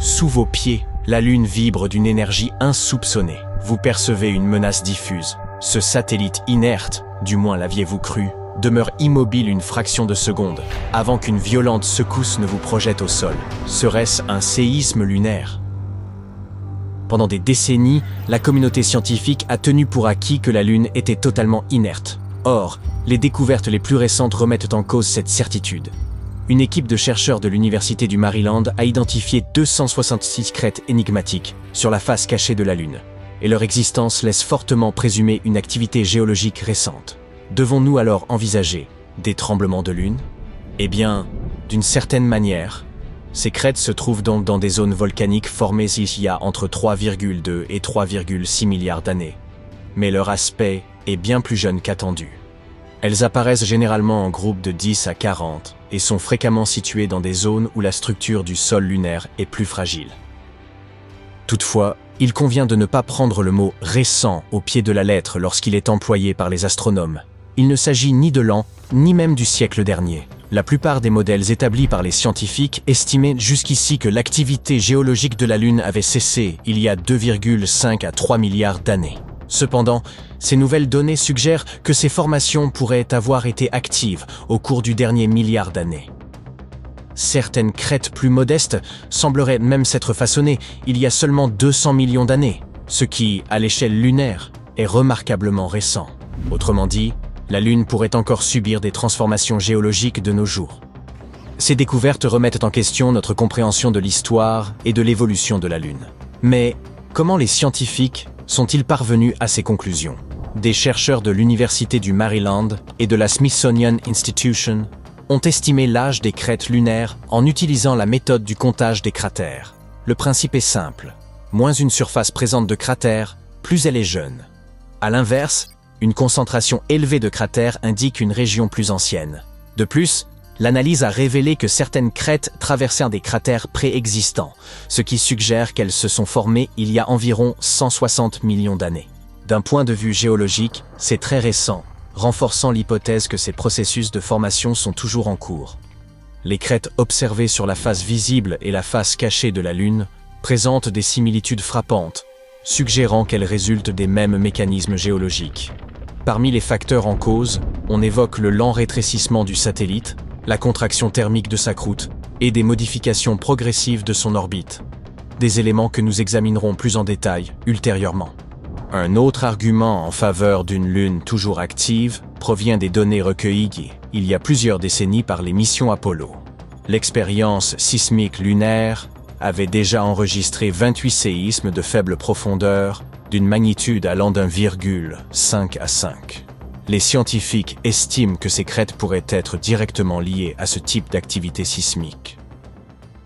Sous vos pieds, la Lune vibre d'une énergie insoupçonnée. Vous percevez une menace diffuse. Ce satellite inerte, du moins l'aviez-vous cru, demeure immobile une fraction de seconde, avant qu'une violente secousse ne vous projette au sol. Serait-ce un séisme lunaire? Pendant des décennies, la communauté scientifique a tenu pour acquis que la Lune était totalement inerte. Or, les découvertes les plus récentes remettent en cause cette certitude. Une équipe de chercheurs de l'Université du Maryland a identifié 266 crêtes énigmatiques sur la face cachée de la Lune, et leur existence laisse fortement présumer une activité géologique récente. Devons-nous alors envisager des tremblements de Lune? Eh bien, d'une certaine manière, ces crêtes se trouvent donc dans des zones volcaniques formées il y a entre 3,2 et 3,6 milliards d'années. Mais leur aspect est bien plus jeune qu'attendu. Elles apparaissent généralement en groupes de 10 à 40 et sont fréquemment situées dans des zones où la structure du sol lunaire est plus fragile. Toutefois, il convient de ne pas prendre le mot « récent » au pied de la lettre lorsqu'il est employé par les astronomes. Il ne s'agit ni de l'an, ni même du siècle dernier. La plupart des modèles établis par les scientifiques estimaient jusqu'ici que l'activité géologique de la Lune avait cessé il y a 2,5 à 3 milliards d'années. Cependant, ces nouvelles données suggèrent que ces formations pourraient avoir été actives au cours du dernier milliard d'années. Certaines crêtes plus modestes sembleraient même s'être façonnées il y a seulement 200 millions d'années, ce qui, à l'échelle lunaire, est remarquablement récent. Autrement dit, la Lune pourrait encore subir des transformations géologiques de nos jours. Ces découvertes remettent en question notre compréhension de l'histoire et de l'évolution de la Lune. Mais comment les scientifiques sont-ils parvenus à ces conclusions? Des chercheurs de l'Université du Maryland et de la Smithsonian Institution ont estimé l'âge des crêtes lunaires en utilisant la méthode du comptage des cratères. Le principe est simple. Moins une surface présente de cratères, plus elle est jeune. À l'inverse, une concentration élevée de cratères indique une région plus ancienne. De plus, l'analyse a révélé que certaines crêtes traversaient des cratères préexistants, ce qui suggère qu'elles se sont formées il y a environ 160 millions d'années. D'un point de vue géologique, c'est très récent, renforçant l'hypothèse que ces processus de formation sont toujours en cours. Les crêtes observées sur la face visible et la face cachée de la Lune présentent des similitudes frappantes, suggérant qu'elles résultent des mêmes mécanismes géologiques. Parmi les facteurs en cause, on évoque le lent rétrécissement du satellite, la contraction thermique de sa croûte et des modifications progressives de son orbite. Des éléments que nous examinerons plus en détail ultérieurement. Un autre argument en faveur d'une Lune toujours active provient des données recueillies il y a plusieurs décennies par les missions Apollo. L'expérience sismique lunaire avait déjà enregistré 28 séismes de faible profondeur d'une magnitude allant d'1,5 à 5. Les scientifiques estiment que ces crêtes pourraient être directement liées à ce type d'activité sismique.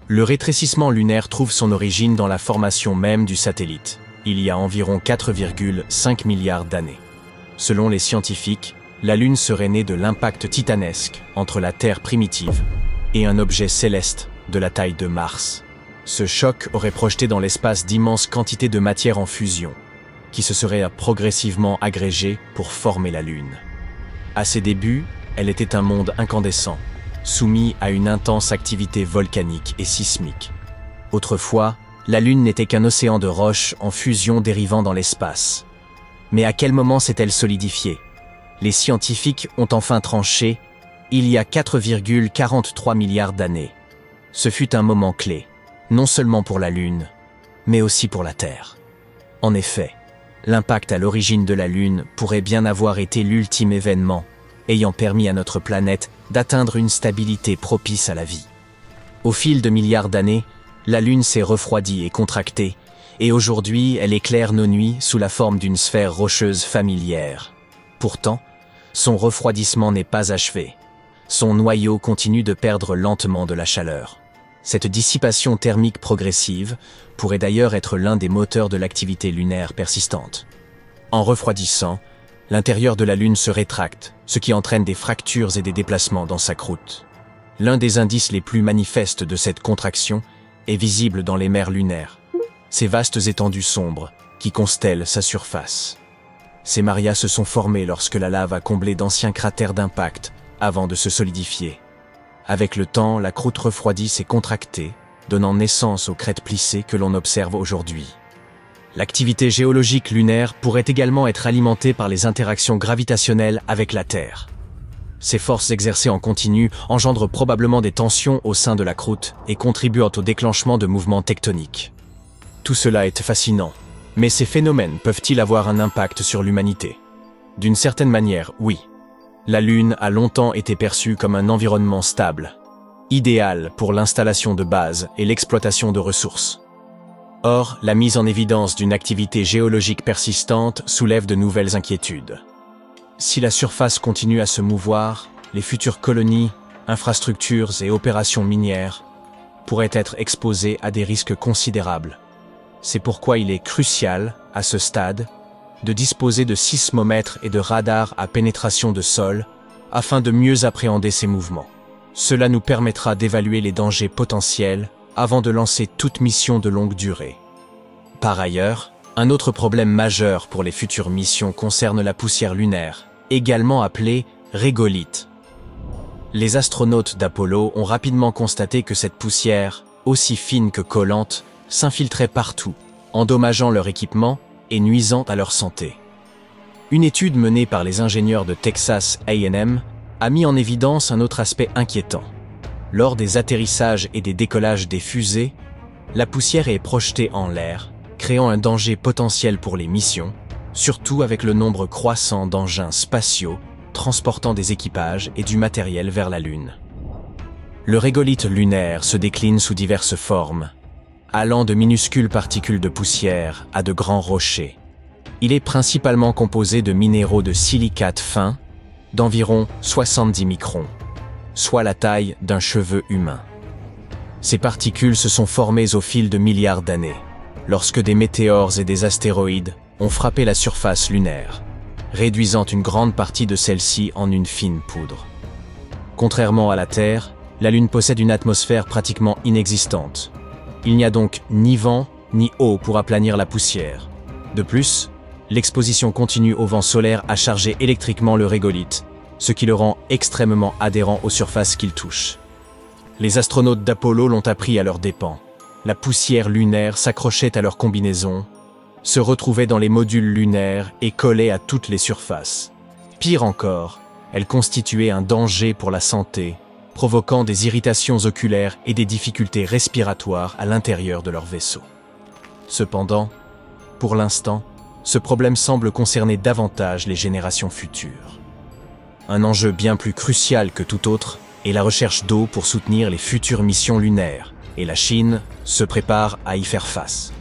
Le rétrécissement lunaire trouve son origine dans la formation même du satellite, il y a environ 4,5 milliards d'années. Selon les scientifiques, la Lune serait née de l'impact titanesque entre la Terre primitive et un objet céleste de la taille de Mars. Ce choc aurait projeté dans l'espace d'immenses quantités de matière en fusion, qui se seraient progressivement agrégées pour former la Lune. À ses débuts, elle était un monde incandescent, soumis à une intense activité volcanique et sismique. Autrefois, la Lune n'était qu'un océan de roches en fusion dérivant dans l'espace. Mais à quel moment s'est-elle solidifiée? Les scientifiques ont enfin tranché il y a 4,43 milliards d'années. Ce fut un moment clé, non seulement pour la Lune, mais aussi pour la Terre. En effet, l'impact à l'origine de la Lune pourrait bien avoir été l'ultime événement ayant permis à notre planète d'atteindre une stabilité propice à la vie. Au fil de milliards d'années, la Lune s'est refroidie et contractée, et aujourd'hui elle éclaire nos nuits sous la forme d'une sphère rocheuse familière. Pourtant, son refroidissement n'est pas achevé. Son noyau continue de perdre lentement de la chaleur. Cette dissipation thermique progressive pourrait d'ailleurs être l'un des moteurs de l'activité lunaire persistante. En refroidissant, l'intérieur de la Lune se rétracte, ce qui entraîne des fractures et des déplacements dans sa croûte. L'un des indices les plus manifestes de cette contraction est visible dans les mers lunaires, ces vastes étendues sombres qui constellent sa surface. Ces marias se sont formées lorsque la lave a comblé d'anciens cratères d'impact avant de se solidifier. Avec le temps, la croûte refroidie s'est contractée donnant naissance aux crêtes plissées que l'on observe aujourd'hui. L'activité géologique lunaire pourrait également être alimentée par les interactions gravitationnelles avec la Terre. Ces forces exercées en continu engendrent probablement des tensions au sein de la croûte et contribuent au déclenchement de mouvements tectoniques. Tout cela est fascinant, mais ces phénomènes peuvent-ils avoir un impact sur l'humanité? D'une certaine manière, oui. La Lune a longtemps été perçue comme un environnement stable, idéal pour l'installation de bases et l'exploitation de ressources. Or, la mise en évidence d'une activité géologique persistante soulève de nouvelles inquiétudes. Si la surface continue à se mouvoir, les futures colonies, infrastructures et opérations minières pourraient être exposées à des risques considérables. C'est pourquoi il est crucial, à ce stade, de disposer de sismomètres et de radars à pénétration de sol afin de mieux appréhender ces mouvements. Cela nous permettra d'évaluer les dangers potentiels avant de lancer toute mission de longue durée. Par ailleurs, un autre problème majeur pour les futures missions concerne la poussière lunaire, également appelée régolithe. Les astronautes d'Apollo ont rapidement constaté que cette poussière, aussi fine que collante, s'infiltrait partout, endommageant leur équipement et nuisant à leur santé. Une étude menée par les ingénieurs de Texas A&M a mis en évidence un autre aspect inquiétant. Lors des atterrissages et des décollages des fusées, la poussière est projetée en l'air, créant un danger potentiel pour les missions, surtout avec le nombre croissant d'engins spatiaux transportant des équipages et du matériel vers la Lune. Le régolithe lunaire se décline sous diverses formes, allant de minuscules particules de poussière à de grands rochers. Il est principalement composé de minéraux de silicate fin d'environ 70 microns, soit la taille d'un cheveu humain. Ces particules se sont formées au fil de milliards d'années, lorsque des météores et des astéroïdes ont frappé la surface lunaire, réduisant une grande partie de celle-ci en une fine poudre. Contrairement à la Terre, la Lune possède une atmosphère pratiquement inexistante. Il n'y a donc ni vent ni eau pour aplanir la poussière. De plus, l'exposition continue au vent solaire a chargé électriquement le régolithe, ce qui le rend extrêmement adhérent aux surfaces qu'il touche. Les astronautes d'Apollo l'ont appris à leurs dépens. La poussière lunaire s'accrochait à leurs combinaisons, se retrouvait dans les modules lunaires et collait à toutes les surfaces. Pire encore, elle constituait un danger pour la santé, provoquant des irritations oculaires et des difficultés respiratoires à l'intérieur de leur vaisseau. Cependant, pour l'instant, ce problème semble concerner davantage les générations futures. Un enjeu bien plus crucial que tout autre est la recherche d'eau pour soutenir les futures missions lunaires, et la Chine se prépare à y faire face.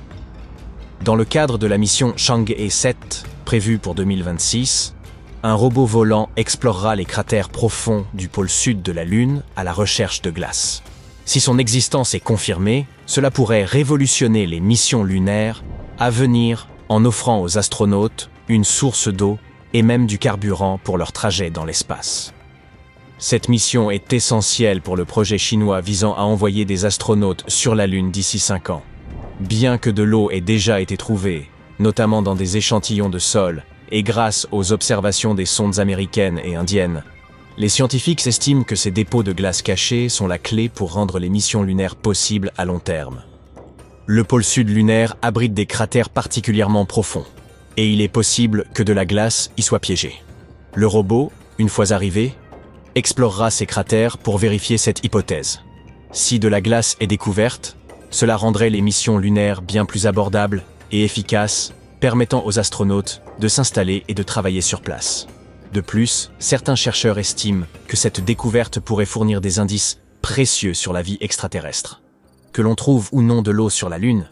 Dans le cadre de la mission Chang'e 7, prévue pour 2026, un robot volant explorera les cratères profonds du pôle sud de la Lune à la recherche de glace. Si son existence est confirmée, cela pourrait révolutionner les missions lunaires à venir en offrant aux astronautes une source d'eau et même du carburant pour leur trajet dans l'espace. Cette mission est essentielle pour le projet chinois visant à envoyer des astronautes sur la Lune d'ici 5 ans. Bien que de l'eau ait déjà été trouvée, notamment dans des échantillons de sol, et grâce aux observations des sondes américaines et indiennes, les scientifiques estiment que ces dépôts de glace cachés sont la clé pour rendre les missions lunaires possibles à long terme. Le pôle sud lunaire abrite des cratères particulièrement profonds, et il est possible que de la glace y soit piégée. Le robot, une fois arrivé, explorera ces cratères pour vérifier cette hypothèse. Si de la glace est découverte, cela rendrait les missions lunaires bien plus abordables et efficaces, permettant aux astronautes de s'installer et de travailler sur place. De plus, certains chercheurs estiment que cette découverte pourrait fournir des indices précieux sur la vie extraterrestre. Que l'on trouve ou non de l'eau sur la Lune,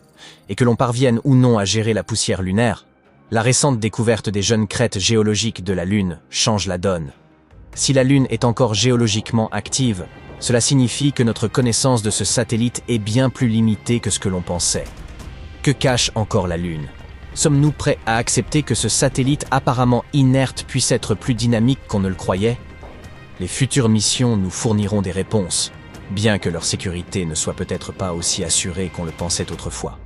et que l'on parvienne ou non à gérer la poussière lunaire, la récente découverte des jeunes crêtes géologiques de la Lune change la donne. Si la Lune est encore géologiquement active, cela signifie que notre connaissance de ce satellite est bien plus limitée que ce que l'on pensait. Que cache encore la Lune ? Sommes-nous prêts à accepter que ce satellite apparemment inerte puisse être plus dynamique qu'on ne le croyait ? Les futures missions nous fourniront des réponses, bien que leur sécurité ne soit peut-être pas aussi assurée qu'on le pensait autrefois.